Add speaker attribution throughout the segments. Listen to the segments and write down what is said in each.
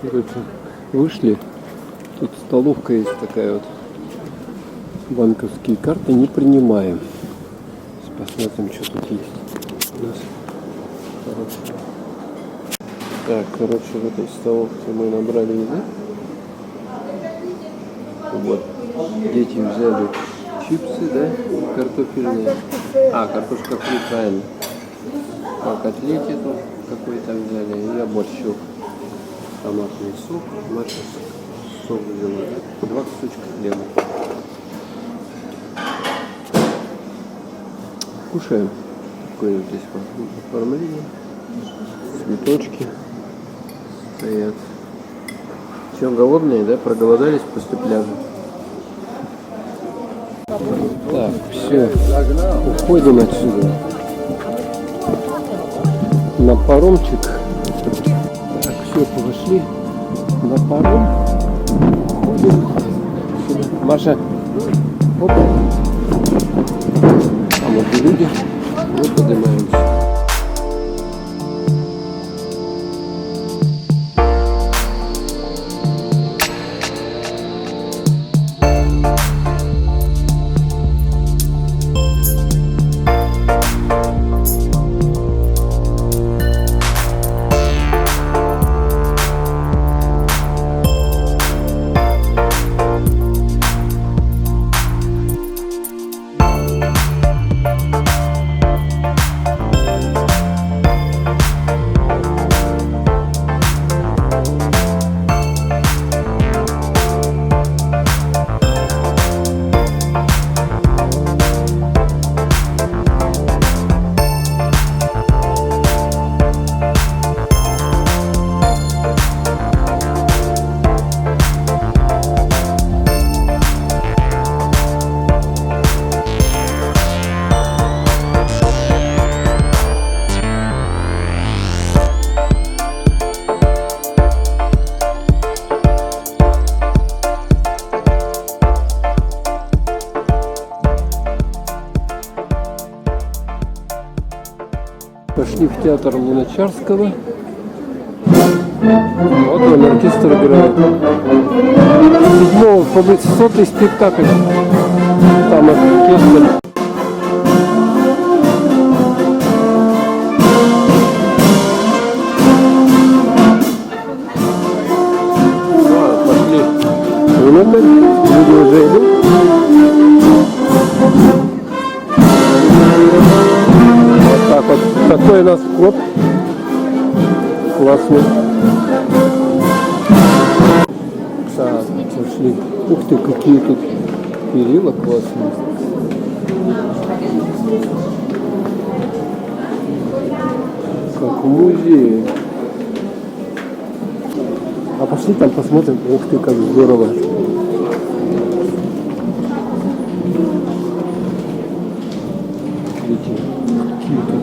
Speaker 1: Короче, вышли. Тут столовка есть такая вот. Банковские карты не принимаем. Сейчас посмотрим, что тут есть у нас. Короче, в этой столовке мы набрали еды. Вот. Дети взяли чипсы, да? Картофельные. Картошка фри, правильно. А котлеты тут какой-то взяли. Я борщок. Томатный сок. Маша сок взяла. 2 кусочка хлеба. Кушаем. Такое вот здесь оформление. Цветочки стоят. Все, голодные, да? Проголодались после пляжа. Так, все. Уходим отсюда. На паромчик. Так, все, пошли. На паром. Уходим сюда. Маша. Опа. Там вот люди. Мы поднимаемся. Пошли в театр Луначарского. Вот он, оркестр играет. 7-го побыть 100-й спектакль. Там оркестр. Пошли. Люди уже идут. Так вот, такой у нас вход классный. Так, пошли. Ух ты, какие тут перила классные. Как в музее. А пошли там посмотрим. Ух ты, как здорово.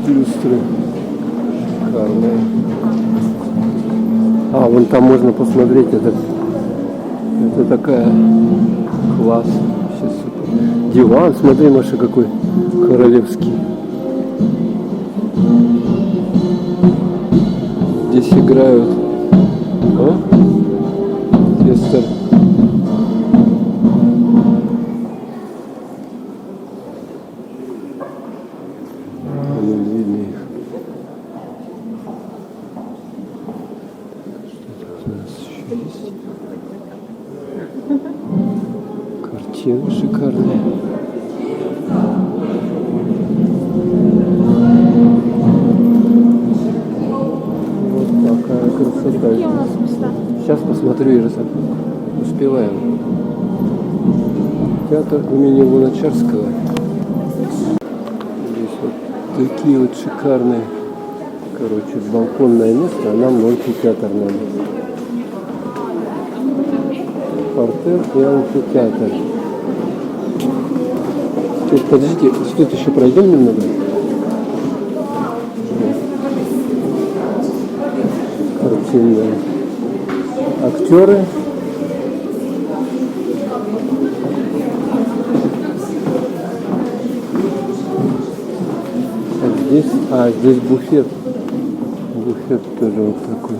Speaker 1: Люстры шикарные. Вон там можно посмотреть это такая класс. Все супер. Диван, смотри, Маша, какой королевский. Здесь играют оркестр. Картины шикарные. Вот такая красота.
Speaker 2: Какие у нас места?
Speaker 1: Сейчас посмотрю, Ирина. Успеваем. Театр имени Луначарского. Здесь вот такие вот шикарные. Короче, балконное место, а нам амфитеатр надо. Портер и амфитеатр. Тут, подождите, тут еще пройдем немного. Картинные. Актеры. Здесь буфет. Буфет тоже вот такой.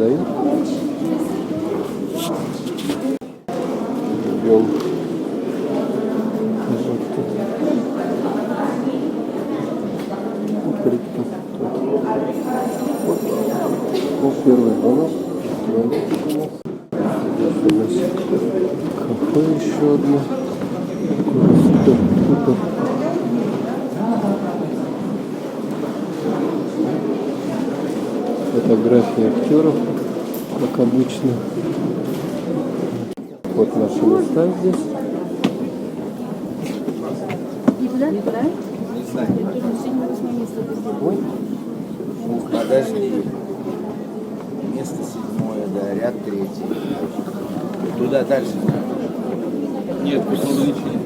Speaker 1: продают. Идем. Вот первый звонок. Здесь у нас кафе еще одно. Супер. Фотографии актеров, как обычно. Вот наши места здесь.
Speaker 2: Подожди. Место 7, да, ряд 3. Туда дальше. Нет, просто увеличили.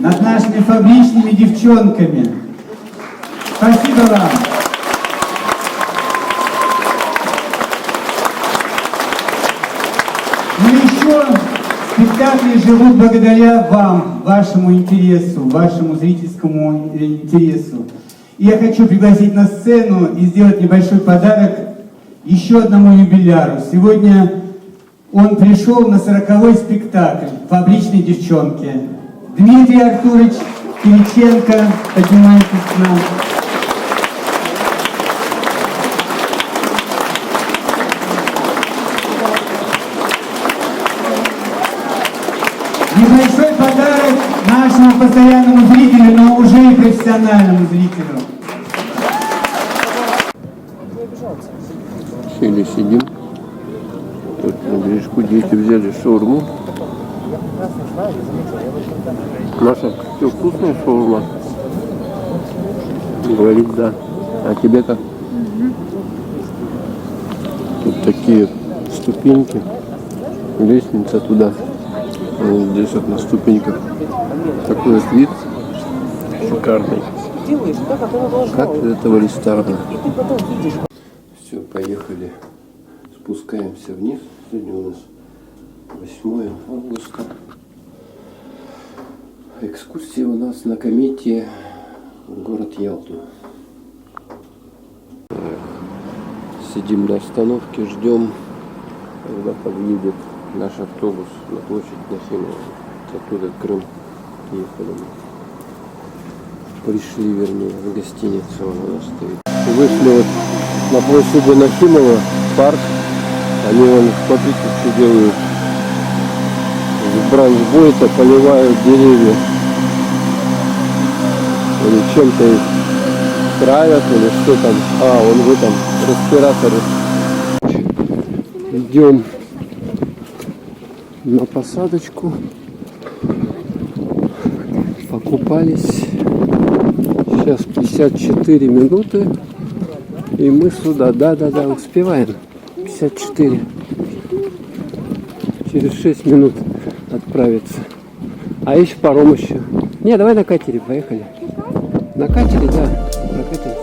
Speaker 3: Над нашими фабричными девчонками. Спасибо вам. Но еще спектакли живут благодаря вам, вашему интересу, вашему зрительскому интересу. И я хочу пригласить на сцену и сделать небольшой подарок еще одному юбиляру. Сегодня он пришел на 40-й спектакль «Фабричные девчонки». Дмитрий Артурович Кириченко, поднимайтесь к нам. Небольшой подарок нашему постоянному зрителю, но уже и профессиональному зрителю.
Speaker 1: Сели, сидим. Тут на бережку дети взяли шаурму. Маша, все вкусная шаурма? Говорит, да. А тебе как? Тут такие ступеньки. Лестница туда. Вот здесь вот на ступеньках. Такой вот вид шикарный. Как из этого ресторана. Все, поехали. Спускаемся вниз. Сегодня у нас 8 августа. Экскурсия у нас на комете в город Ялту. Сидим на остановке, ждем, когда подъедет наш автобус на площадь Нахимова. Оттуда Крым ехали. Пришли, вернее, в гостиницу, она у нас стоит. Вышли вот на площади Нахимова, парк. Они вон, смотрите, что делают. Бранч-бойта поливают деревья. Или чем-то их травят, или что там. А, вон в этом респираторы. Идем на посадочку. Покупались. Сейчас 54 минуты. И мы сюда. Да, успеваем. 54. Через 6 минут отправиться. А еще паром еще. Не, давай на катере поехали. На катере, да. Прокатимся.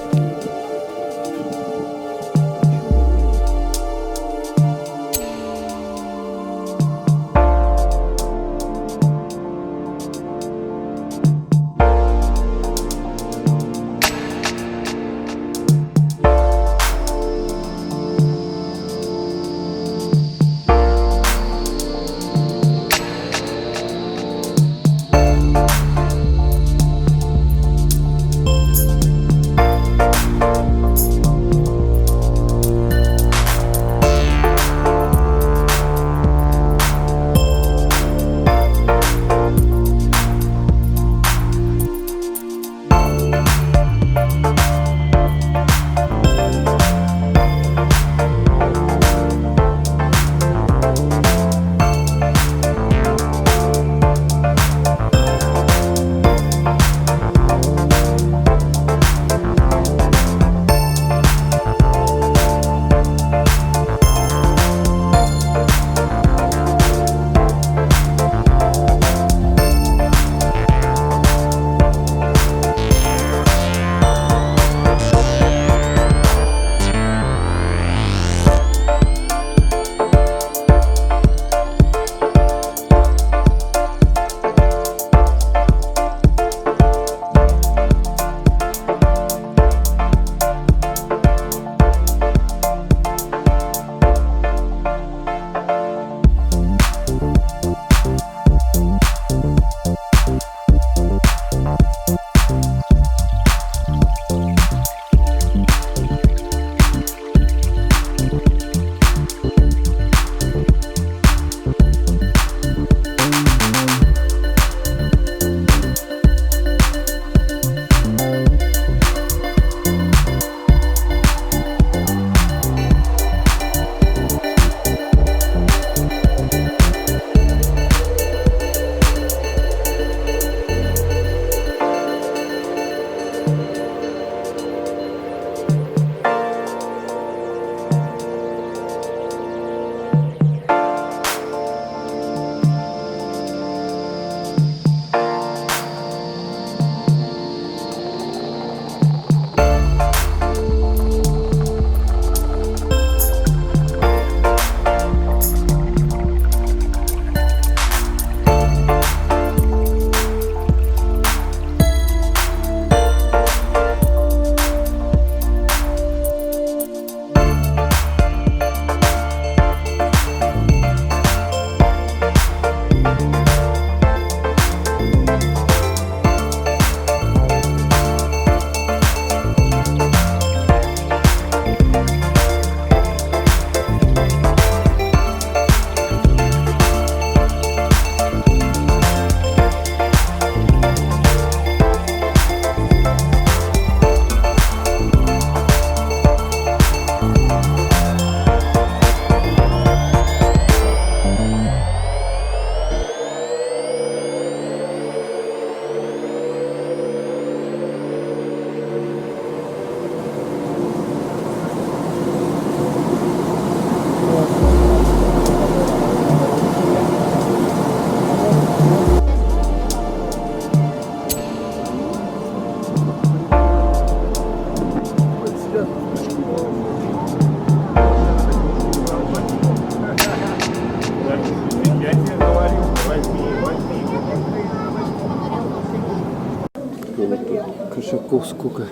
Speaker 1: Кошаков сколько.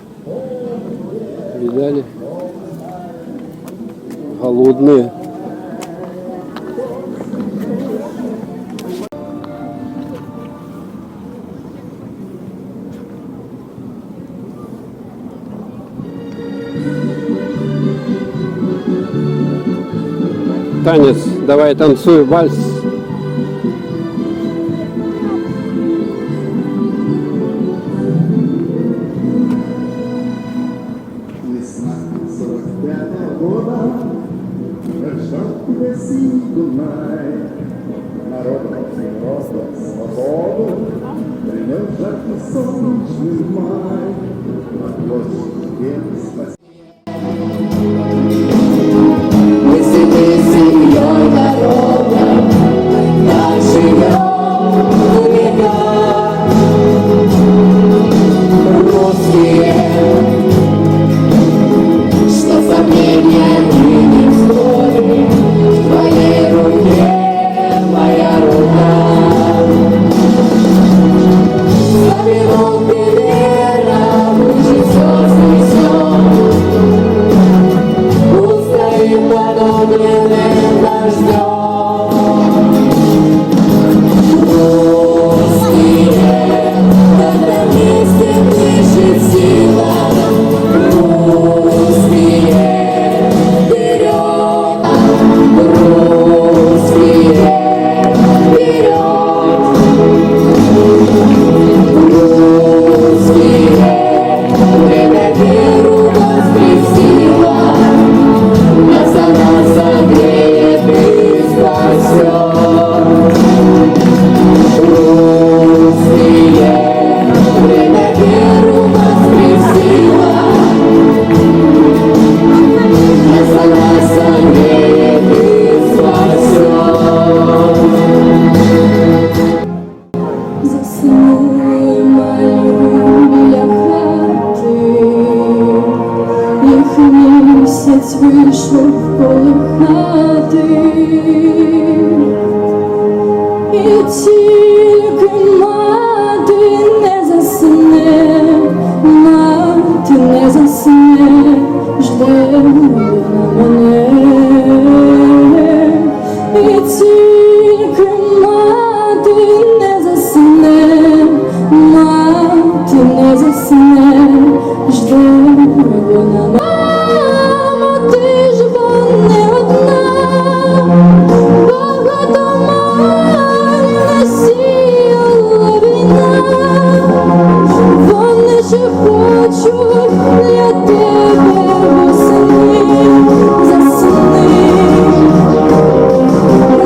Speaker 1: Видали? Голодные. Танец, давай танцуй вальс.
Speaker 4: Весна 45-го года, жаркий осенний Дунай, народом просто свободу принес жаркий солнечный май, на площади спасибо.
Speaker 5: Мы среди семьей народа, так живем в веках. Русские, что сомнения не в споре, в твоей руке моя рука. За минуты вера, выжить все снесем. Устоим подобным дождем. Русские, когда вместе дышит сила. Русские, вперед! Русские, вперед! Русские, время веру воскресила. Нас она согреет и спасет. Русские, время веру воскресила. Нас она согреет и спасет. Заснули мою біля хати. Як місяць вийшов полихати, і тільки мати не засне, мати не засне, жде вона мене. І тільки мати не засне, мати не засне, жде вона мене. Мамо, ти ж бо не одна, багато мам насіяла війна. Вони ще хочуть для тебе восени. Засни,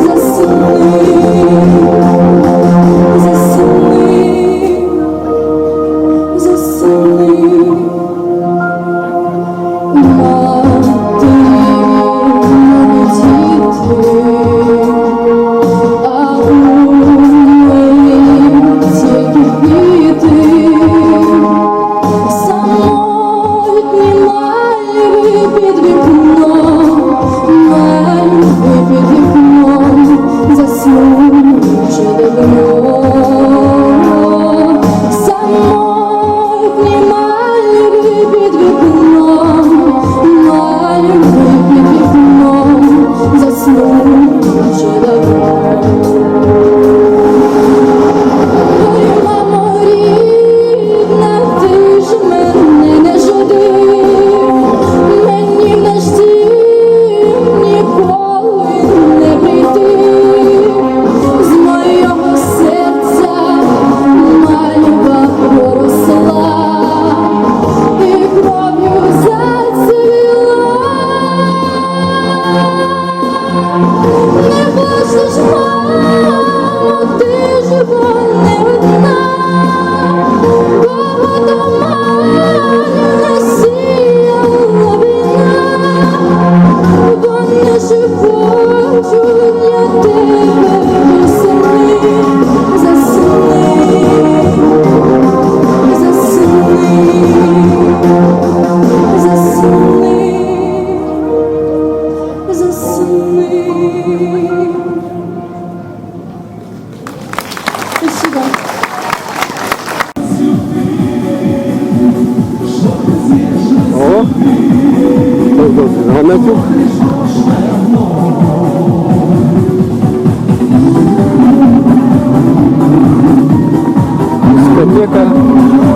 Speaker 5: засни, засни, засни.
Speaker 1: Конотюк. Дискотека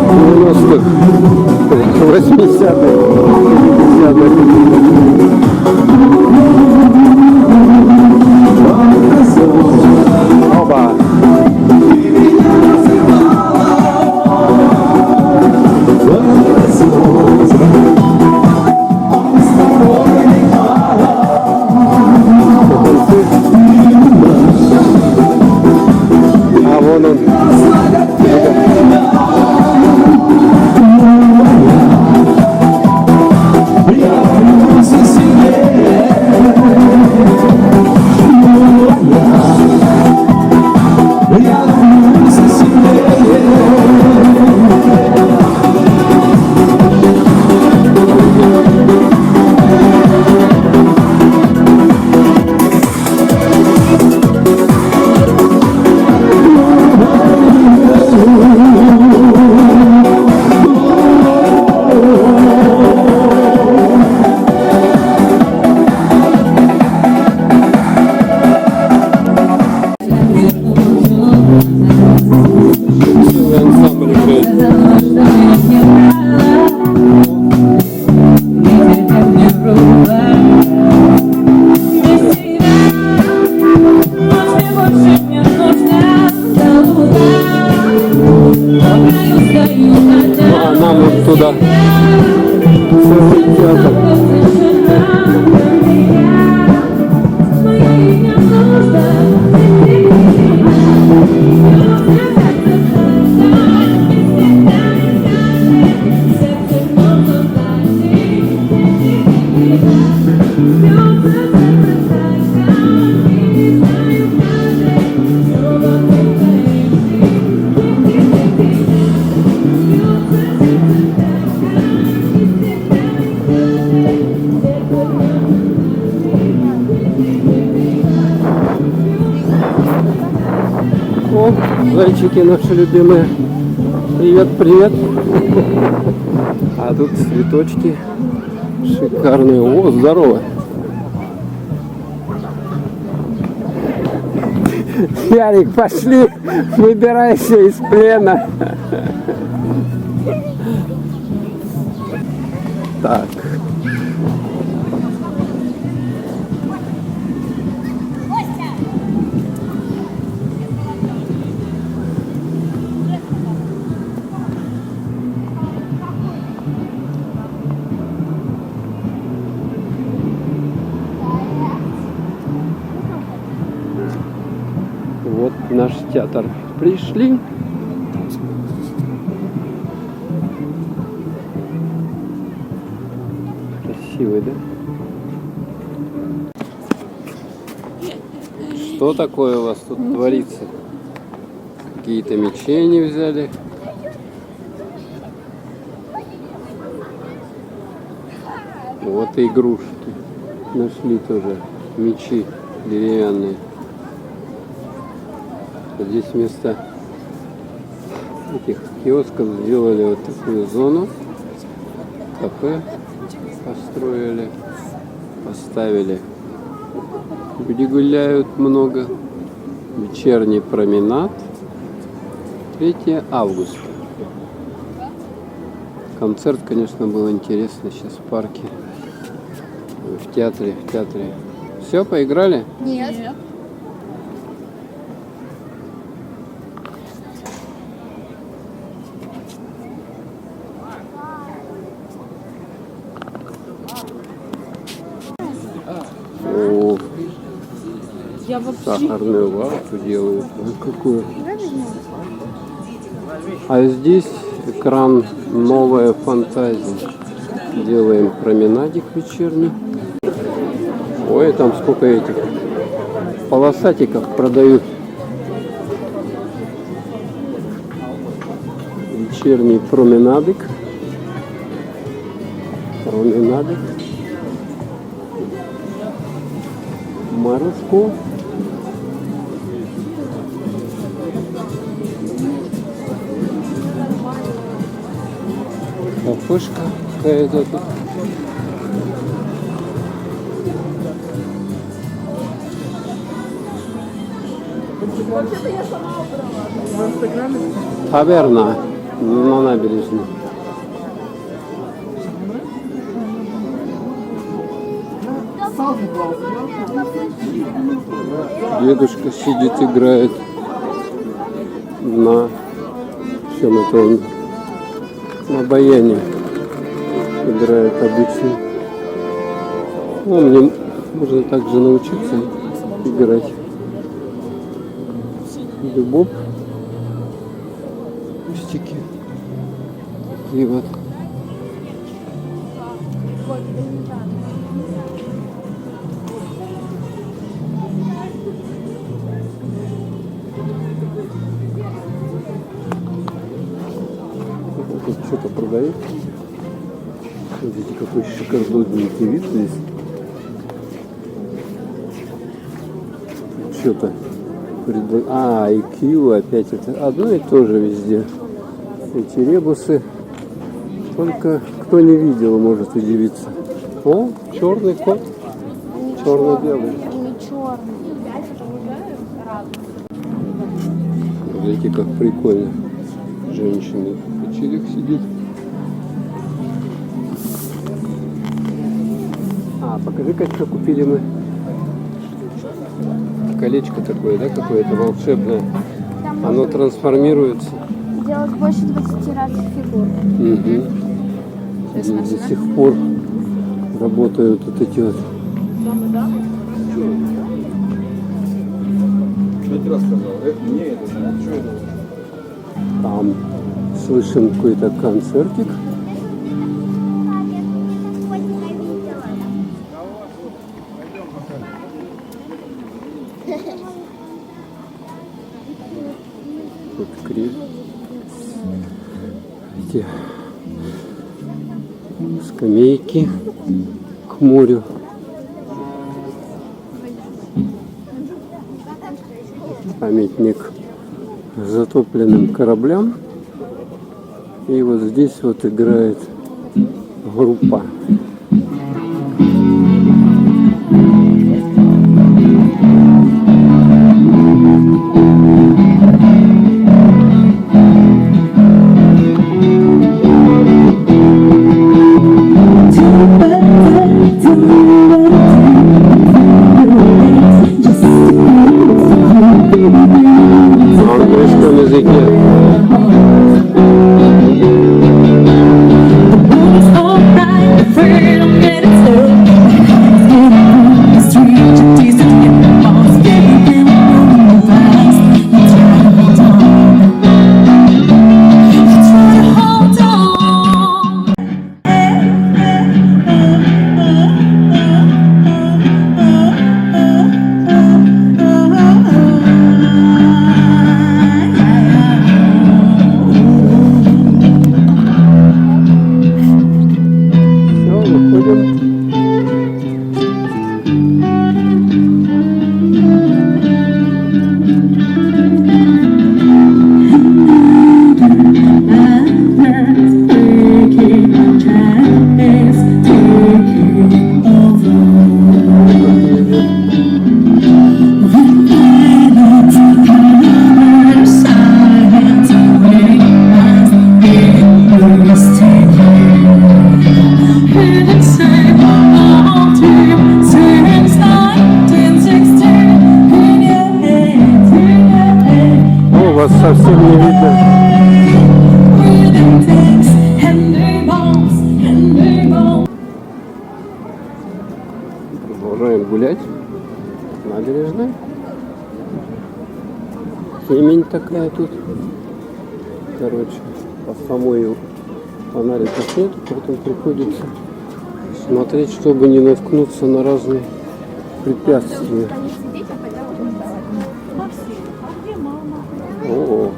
Speaker 1: 90-х, 80-х, 50-х. Оба. А вон он. Ансамбль играет. Ну, а нам вот туда. Целый театр. О, зайчики наши любимые. Привет, привет. А тут цветочки шикарные. О, здорово. Ярик, пошли, выбирайся из плена. Так. Вот наш театр. Пришли. Красивый, да? Что такое у вас тут творится? Какие-то мечения взяли. Вот и игрушки. Нашли тоже мечи деревянные. Здесь вместо этих киосков сделали вот такую зону. Кафе построили, поставили. Люди гуляют много. Вечерний променад. 3 августа. Концерт, конечно, был интересный сейчас в парке. В театре. Все, поиграли?
Speaker 5: Нет.
Speaker 1: О, сахарную вату делают. Вот какую. А здесь экран «Новая фантазия». Делаем променадик вечерний. Ой, там сколько этих полосатиков продают. Вечерний променадик. Маруску. Кафешка какая-то тут. Таверна на набережной. Дедушка сидит, играет на чем это он? На баяне играет обычно. Ну, мне можно также научиться играть. Любовь. Пустяки. Такие вот. Тут что-то продают. Смотрите, какой шикардозненький вид здесь. Что-то IQ опять это одно и то же везде. Эти ребусы. Только кто не видел, может удивиться. О, черный кот. Черно-белый.
Speaker 5: Не черный.
Speaker 1: Смотрите, как прикольно. Женщина в качелях сидит. Покажи-ка, что купили мы. Колечко такое, да, какое-то волшебное. Оно трансформируется.
Speaker 5: Делать больше 20 разных фигур.
Speaker 1: Угу. До сих пор работают вот эти вот. Там слышим какой-то концертик. Тут крик. Эти скамейки к морю. Памятник затопленным кораблям. И вот здесь вот играет группа. На английском языке. Вас совсем не видно. Продолжаем гулять. Набережная. Темень такая тут. Короче, по самой фонариков нет, поэтому приходится смотреть, чтобы не наткнуться на разные препятствия. О,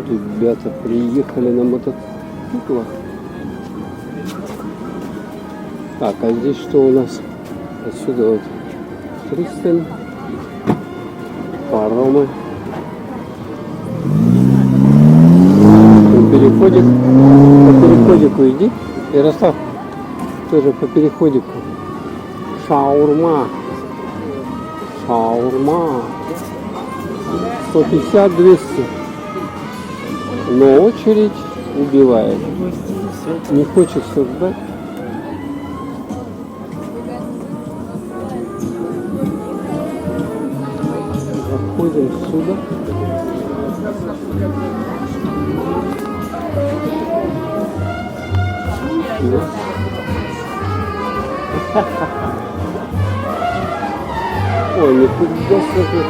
Speaker 1: ребята приехали на мотоциклах. Так, а здесь что у нас? Отсюда вот пристань, паромы. Переходик. По переходику иди. Ярослав, тоже по переходику. Шаурма. Шаурма. 150-200. Но очередь убивает. Не хочется ждать. Заходим сюда. Ой, нифига себе.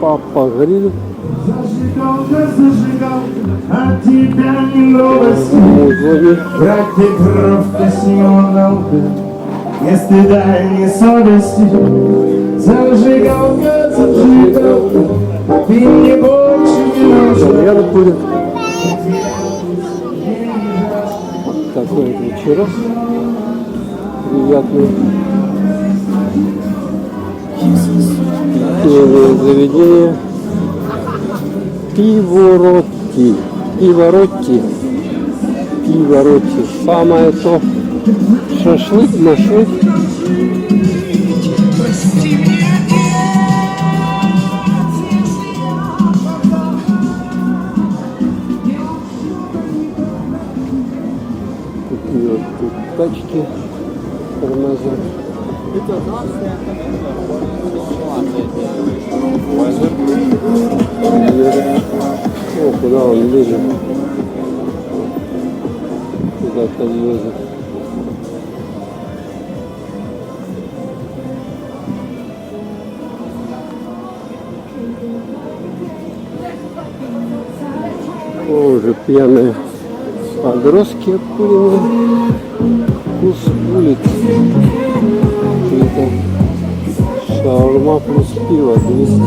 Speaker 1: Папа гриль.
Speaker 4: Зажигалка, зажигалка, от тебя не новости.
Speaker 1: Музыки.
Speaker 4: Как ты кровь-то Семеновка, ни стыда и ни совести. Зажигалка, зажигалка, ты мне больше не нужна.
Speaker 1: Кальян курит. Такой вечерок. Приятный. Питейное заведение. Пиворотти. Пиворотти. Пиворотти. Самое то. Шашлык, машлык. Такие вот тут тачки тормозят. О, куда он лезет? Куда-то лезет. О, уже пьяные подростки обкуренные. Вкус улиц. Это шаурма плюс пиво 200.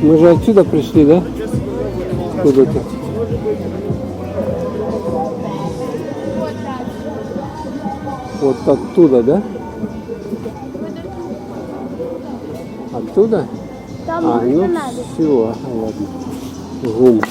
Speaker 1: Мы же отсюда пришли, да? Куда-то. Вот оттуда, да? Оттуда?
Speaker 5: Там
Speaker 1: А,
Speaker 5: не
Speaker 1: ну
Speaker 5: надо.
Speaker 1: все, ладно. Гум.